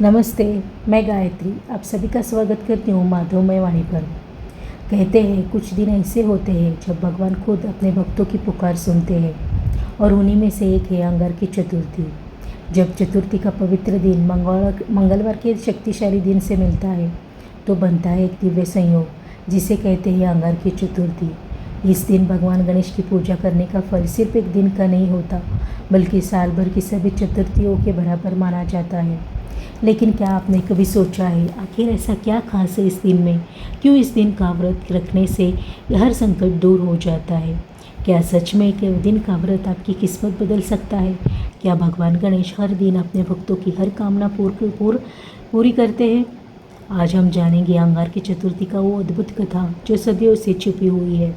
नमस्ते। मैं गायत्री आप सभी का स्वागत करती हूँ माधवमय वाणी पर। कहते हैं कुछ दिन ऐसे होते हैं जब भगवान खुद अपने भक्तों की पुकार सुनते हैं और उन्हीं में से एक है अंगार की चतुर्थी। जब चतुर्थी का पवित्र दिन मंगलवार के शक्तिशाली दिन से मिलता है तो बनता है एक दिव्य संयोग जिसे कहते हैं अंगार की चतुर्थी। इस दिन भगवान गणेश की पूजा करने का फल सिर्फ एक दिन का नहीं होता बल्कि साल भर की सभी चतुर्थियों के बराबर माना जाता है। लेकिन क्या आपने कभी सोचा है आखिर ऐसा क्या खास है इस दिन में? क्यों इस दिन का व्रत रखने से हर संकट दूर हो जाता है? क्या सच में एक दिन का व्रत आपकी किस्मत बदल सकता है? क्या भगवान गणेश हर दिन अपने भक्तों की हर कामना पूरी करते हैं? आज हम जानेंगे अंगार की चतुर्थी का वो अद्भुत कथा जो सदियों से छुपी हुई है।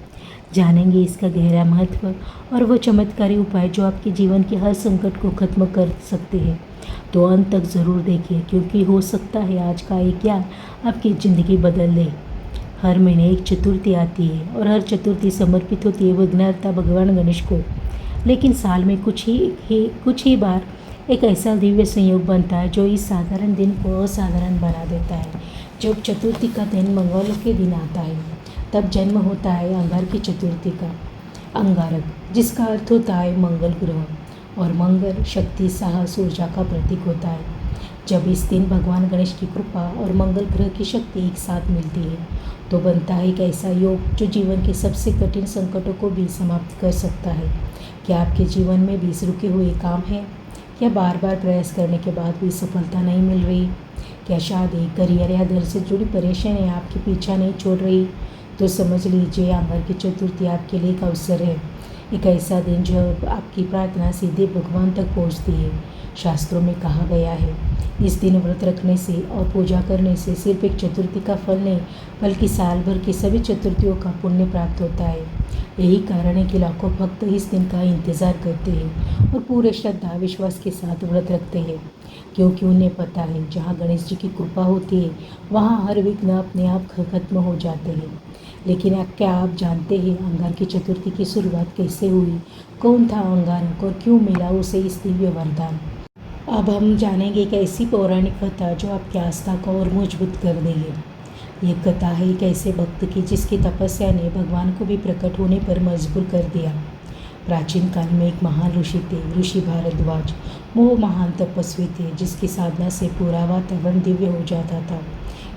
जानेंगे इसका गहरा महत्व और वो चमत्कारी उपाय जो आपके जीवन के हर संकट को खत्म कर सकते हैं। तो अंत तक ज़रूर देखिए क्योंकि हो सकता है आज का एक ज्ञान आपकी ज़िंदगी बदल दे। हर महीने एक चतुर्थी आती है और हर चतुर्थी समर्पित होती है विघ्नहर्ता भगवान गणेश को। लेकिन साल में कुछ ही बार एक ऐसा दिव्य संयोग बनता है जो इस साधारण दिन को असाधारण बना देता है। जब चतुर्थी का दिन मंगल के दिन आता है तब जन्म होता है अंगार की चतुर्थी का। अंगारक जिसका अर्थ होता है मंगल ग्रह, और मंगल शक्ति साहस ऊर्जा का प्रतीक होता है। जब इस दिन भगवान गणेश की कृपा और मंगल ग्रह की शक्ति एक साथ मिलती है तो बनता है एक ऐसा योग जो जीवन के सबसे कठिन संकटों को भी समाप्त कर सकता है। क्या आपके जीवन में भी रुके हुए काम है? क्या बार बार प्रयास करने के बाद भी सफलता नहीं मिल रही? क्या शादी करियर या घर से जुड़ी परेशानियाँ आपके पीछा नहीं छोड़ रही? तो समझ लीजिए अंगार की चतुर्थी आपके लिए एक अवसर है, एक ऐसा दिन जब आपकी प्रार्थना सीधे भगवान तक पहुंचती है। शास्त्रों में कहा गया है इस दिन व्रत रखने से और पूजा करने से सिर्फ एक चतुर्थी का फल नहीं बल्कि साल भर की सभी चतुर्थियों का पुण्य प्राप्त होता है। यही कारण है कि लाखों भक्त इस दिन का इंतज़ार करते हैं और पूरे श्रद्धा विश्वास के साथ व्रत रखते हैं, क्योंकि उन्हें पता है जहाँ गणेश जी की कृपा होती है वहाँ हर विघ्न अपने आप खत्म हो जाते हैं। लेकिन क्या आप जानते हैं अंगार की चतुर्थी की शुरुआत कैसे हुई? कौन था अंगारक और क्यों मिला उसे इस दिव्य वरदान? अब हम जानेंगे एक ऐसी पौराणिक कथा जो आपकी आस्था को और मजबूत कर देगी। ये कथा है एक ऐसे भक्त की जिसकी तपस्या ने भगवान को भी प्रकट होने पर मजबूर कर दिया। प्राचीन काल में एक महान ऋषि थे, ऋषि भारद्वाज। वो महान तपस्वी थे जिसकी साधना से पूरा वातावरण दिव्य हो जाता था।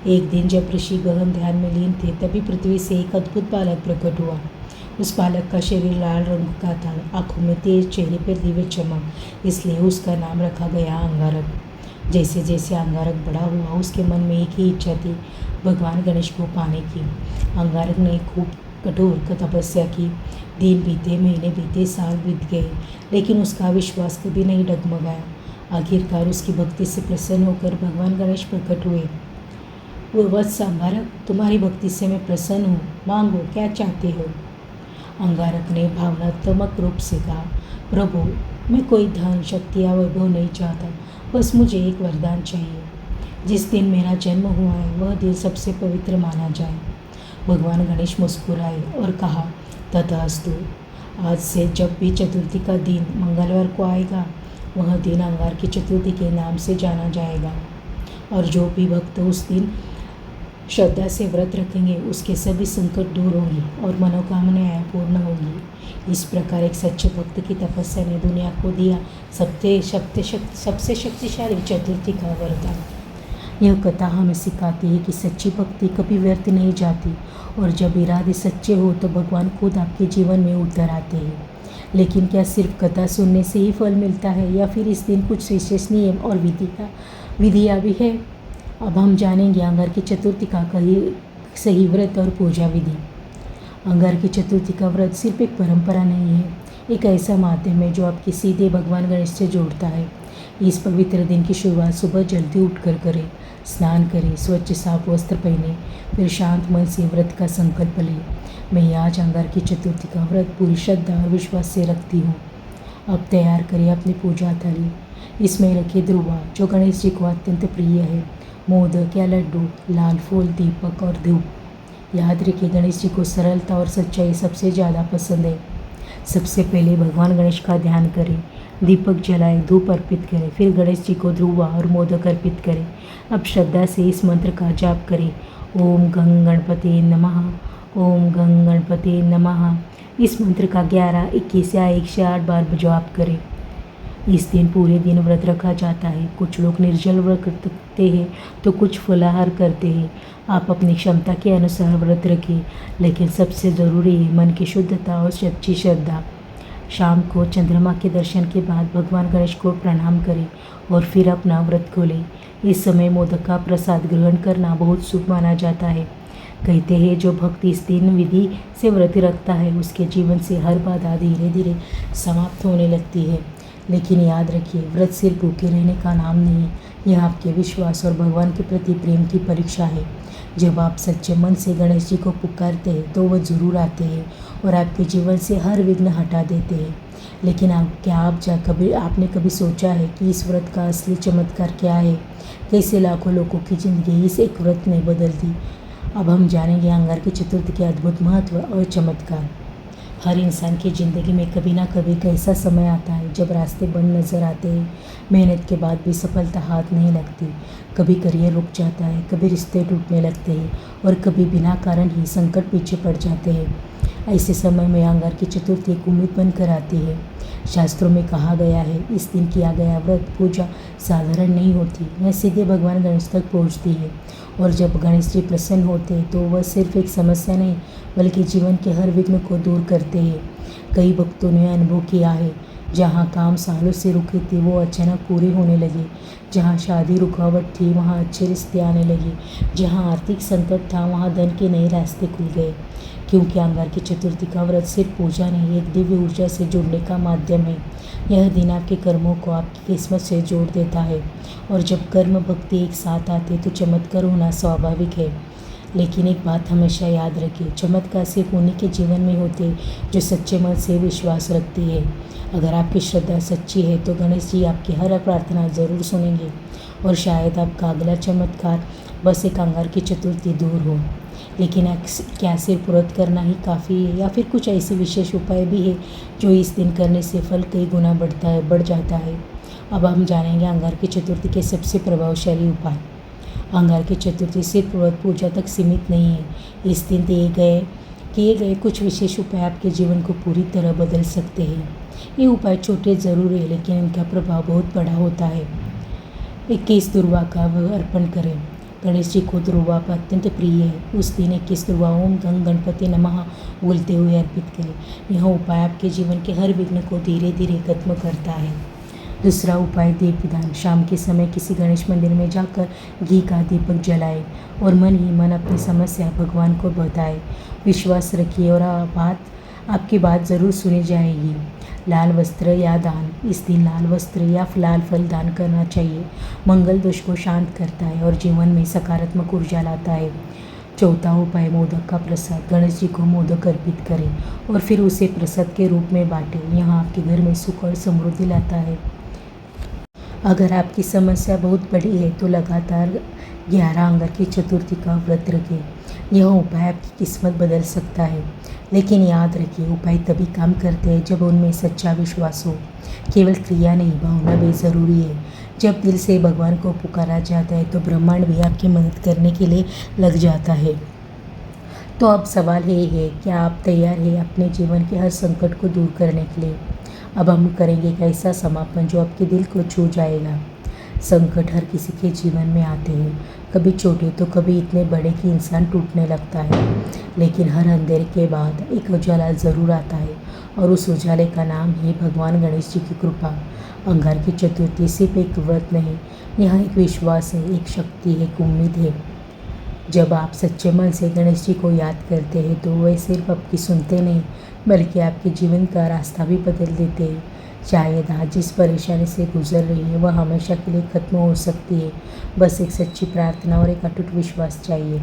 एक दिन जब ऋषि गहन ध्यान में लीन थे तभी पृथ्वी से एक अद्भुत बालक प्रकट हुआ। उस बालक का शरीर लाल रंग का था, आंखों में तेज, चेहरे पर दिव्य चमक, इसलिए उसका नाम रखा गया अंगारक। जैसे जैसे अंगारक बड़ा हुआ उसके मन में एक ही इच्छा थी, भगवान गणेश को पाने की। अंगारक ने खूब कठोर तपस्या की। दिन बीते, महीने बीते, साल बीत गए, लेकिन उसका विश्वास कभी नहीं डगमगाया। आखिरकार उसकी भक्ति से प्रसन्न होकर भगवान गणेश प्रकट हुए। वो वत्स अंगारक, तुम्हारी भक्ति से मैं प्रसन्न हूँ, मांगो क्या चाहते हो। अंगारक ने भावनात्मक रूप से कहा, प्रभु मैं कोई धन शक्ति या वैभव नहीं चाहता, बस मुझे एक वरदान चाहिए। जिस दिन मेरा जन्म हुआ है वह दिन सबसे पवित्र माना जाए। भगवान गणेश मुस्कुराए और कहा, तथास्तु। आज से जब भी चतुर्थी का दिन मंगलवार को आएगा वह दिन अंगार की चतुर्थी के नाम से जाना जाएगा, और जो भी भक्त उस दिन श्रद्धा से व्रत रखेंगे उसके सभी संकट दूर होंगे और मनोकामनाएं पूर्ण होंगी। इस प्रकार एक सच्चे भक्त की तपस्या ने दुनिया को दिया सबसे शक्तिशाली चतुर्थी का वरदान। यह कथा हमें सिखाती है कि सच्ची भक्ति कभी व्यर्थ नहीं जाती, और जब इरादे सच्चे हो तो भगवान खुद आपके जीवन में उतर आते हैं। लेकिन क्या सिर्फ कथा सुनने से ही फल मिलता है या फिर इस दिन कुछ विशेष नियम और विधियाँ भी है? अब हम जानेंगे अंगार की चतुर्थी का सही व्रत और पूजा विधि। अंगार की चतुर्थी का व्रत सिर्फ एक परंपरा नहीं है, एक ऐसा माध्यम है जो आपके सीधे भगवान गणेश से जोड़ता है। इस पवित्र दिन की शुरुआत सुबह जल्दी उठकर करें, स्नान करें, स्वच्छ साफ वस्त्र पहने, फिर शांत मन से व्रत का संकल्प लें। मैं आज अंगार की चतुर्थी का व्रत पूरी श्रद्धा और विश्वास से रखती हूँ। अब तैयार करें अपनी पूजा थाली। इसमें रखिए ध्रुवा जो गणेश जी को अत्यंत प्रिय है, मोदक या लड्डू, लाल फूल, दीपक और धूप। याद रखिए गणेश जी को सरलता और सच्चाई सबसे ज़्यादा पसंद है। सबसे पहले भगवान गणेश का ध्यान करें, दीपक जलाएं, धूप अर्पित करें, फिर गणेश जी को ध्रुवा और मोदक अर्पित करें। अब श्रद्धा से इस मंत्र का जाप करें। ओम गं गणपति नमः, ओम गं गणपति नमः। इस मंत्र का 11, 21 या 108 बार जाप करें। इस दिन पूरे दिन व्रत रखा जाता है। कुछ लोग निर्जल व्रत रखते हैं तो कुछ फलाहार करते हैं। आप अपनी क्षमता के अनुसार व्रत रखें, लेकिन सबसे ज़रूरी है मन की शुद्धता और सच्ची श्रद्धा। शाम को चंद्रमा के दर्शन के बाद भगवान गणेश को प्रणाम करें और फिर अपना व्रत खोलें। इस समय मोदक का प्रसाद ग्रहण करना बहुत शुभ माना जाता है। कहते हैं जो भक्त इस दिन विधि से व्रत रखता है उसके जीवन से हर बाधा धीरे धीरे समाप्त होने लगती है। लेकिन याद रखिए, व्रत सिर्फ भूखे रहने का नाम नहीं, यह आपके विश्वास और भगवान के प्रति प्रेम की परीक्षा है। जब आप सच्चे मन से गणेश जी को पुकारते हैं तो वह जरूर आते हैं और आपके जीवन से हर विघ्न हटा देते हैं। लेकिन आपने कभी सोचा है कि इस व्रत का असली चमत्कार क्या है? कैसे लाखों लोगों की ज़िंदगी इस एक व्रत ने बदल दी। अब हम जानेंगे अंगारकी चतुर्थी के अद्भुत महत्व और चमत्कार। हर इंसान की ज़िंदगी में कभी ना कभी एक ऐसा समय आता है जब रास्ते बंद नज़र आते हैं, मेहनत के बाद भी सफलता हाथ नहीं लगती। कभी करियर रुक जाता है, कभी रिश्ते टूटने लगते हैं और कभी बिना कारण ही संकट पीछे पड़ जाते हैं। ऐसे समय में अंगारकी चतुर्थी एक उम्मीद बनकर आती है। शास्त्रों में कहा गया है, इस दिन किया गया व्रत पूजा साधारण नहीं होती, यह सीधे भगवान गणेश तक पहुँचती है। और जब गणेश जी प्रसन्न होते हैं तो वह सिर्फ एक समस्या नहीं बल्कि जीवन के हर विघ्न को दूर करते हैं। कई भक्तों ने अनुभव किया है, जहाँ काम सालों से रुके थे वो अचानक पूरे होने लगे, जहाँ शादी रुकावट थी वहाँ अच्छे रिश्ते आने लगे, जहाँ आर्थिक संकट था वहाँ धन के नए रास्ते खुल गए। क्योंकि अंगारकी चतुर्थी का व्रत सिर्फ पूजा नहीं, एक दिव्य ऊर्जा से जुड़ने का माध्यम है। यह दिन आपके कर्मों को आपकी किस्मत से जोड़ देता है और जब कर्म भक्ति एक साथ आते तो चमत्कार होना स्वाभाविक है। लेकिन एक बात हमेशा याद रखिए, चमत्कार सिर्फ उन्हीं के जीवन में होते जो सच्चे मन से विश्वास रखते हैं। अगर आपकी श्रद्धा सच्ची है तो गणेश जी आपकी हर प्रार्थना ज़रूर सुनेंगे और शायद आपका अगला चमत्कार बस एक अंगारकी चतुर्थी दूर हो। लेकिन क्या सिर्फ व्रत करना ही काफ़ी है या फिर कुछ ऐसे विशेष उपाय भी है जो इस दिन करने से फल कई गुना बढ़ जाता है। अब हम जानेंगे अंगारकी चतुर्थी के सबसे प्रभावशाली उपाय। अंगारकी चतुर्थी सिर्फ व्रत पूजा तक सीमित नहीं है। इस दिन किए गए कुछ विशेष उपाय आपके जीवन को पूरी तरह बदल सकते हैं। ये उपाय छोटे ज़रूर है लेकिन इनका प्रभाव बहुत बड़ा होता है। 21 दुर्वा का अर्पण करें। गणेश जी को दुर्वा पर अत्यंत प्रिय है। उस दिन 21 दुर्वा ओम गं गणपति नमः बोलते हुए अर्पित करें। यह उपाय आपके जीवन के हर विघ्न को धीरे धीरे खत्म करता है। दूसरा उपाय दीपदान। शाम के समय किसी गणेश मंदिर में जाकर घी का दीपक जलाएं और मन ही मन अपनी समस्या भगवान को बताएं। विश्वास रखिए और आपकी बात ज़रूर सुनी जाएगी। लाल वस्त्र या दान। इस दिन लाल वस्त्र या लाल फल दान करना चाहिए। मंगल दोष को शांत करता है और जीवन में सकारात्मक ऊर्जा लाता है। चौथा उपाय मोदक का प्रसाद। गणेश जी को मोदक अर्पित करें और फिर उसे प्रसाद के रूप में बांटें। यह आपके घर में सुख और समृद्धि लाता है। अगर आपकी समस्या बहुत बड़ी है तो लगातार 11 अंगारकी चतुर्थी का व्रत रखें। यह उपाय आपकी किस्मत बदल सकता है। लेकिन याद रखिए, उपाय तभी काम करते हैं जब उनमें सच्चा विश्वास हो। केवल क्रिया नहीं, भावना भी ज़रूरी है। जब दिल से भगवान को पुकारा जाता है तो ब्रह्मांड भी आपकी मदद करने के लिए लग जाता है। तो अब सवाल ये है, क्या आप तैयार हैं अपने जीवन के हर संकट को दूर करने के लिए? अब हम करेंगे एक ऐसा समापन जो आपके दिल को छू जाएगा। संकट हर किसी के जीवन में आते हैं, कभी छोटे तो कभी इतने बड़े कि इंसान टूटने लगता है। लेकिन हर अंधेरे के बाद एक उजाला ज़रूर आता है और उस उजाले का नाम है भगवान गणेश जी की कृपा। अंगारकी चतुर्थी सिर्फ एक व्रत नहीं, यह एक विश्वास है, एक शक्ति है, एक उम्मीद है। जब आप सच्चे मन से गणेश जी को याद करते हैं तो वे सिर्फ आपकी सुनते नहीं बल्कि आपके जीवन का रास्ता भी बदल देते हैं। शायद आज जिस परेशानी से गुजर रही है वह हमेशा के लिए खत्म हो सकती है। बस एक सच्ची प्रार्थना और एक अटूट विश्वास चाहिए।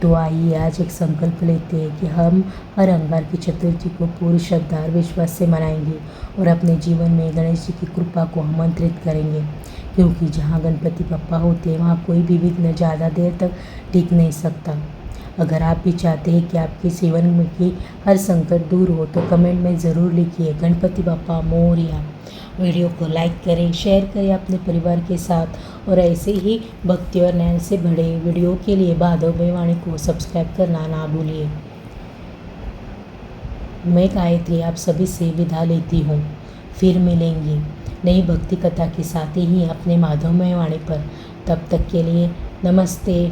तो आइए आज एक संकल्प लेते हैं कि हम हर अंगारकी चतुर्थी को पूरी श्रद्धा और विश्वास से मनाएंगे और अपने जीवन में गणेश जी की कृपा को आमंत्रित करेंगे। क्योंकि जहाँ गणपति बप्पा होते हैं वहाँ कोई भी विघ्न ज़्यादा देर तक टिक नहीं सकता। अगर आप भी चाहते हैं कि आपके जीवन में की हर संकट दूर हो तो कमेंट में ज़रूर लिखिए गणपति बप्पा मोरया। वीडियो को लाइक करें, शेयर करें अपने परिवार के साथ और ऐसे ही भक्ति और ज्ञान से भरे वीडियो के लिए माधवमय वाणी को सब्सक्राइब करना ना भूलिए। मैं गायत्री आप सभी से विदा लेती हूँ। फिर मिलेंगी नई भक्ति कथा के साथ ही अपने माधवमय वाणी पर। तब तक के लिए नमस्ते।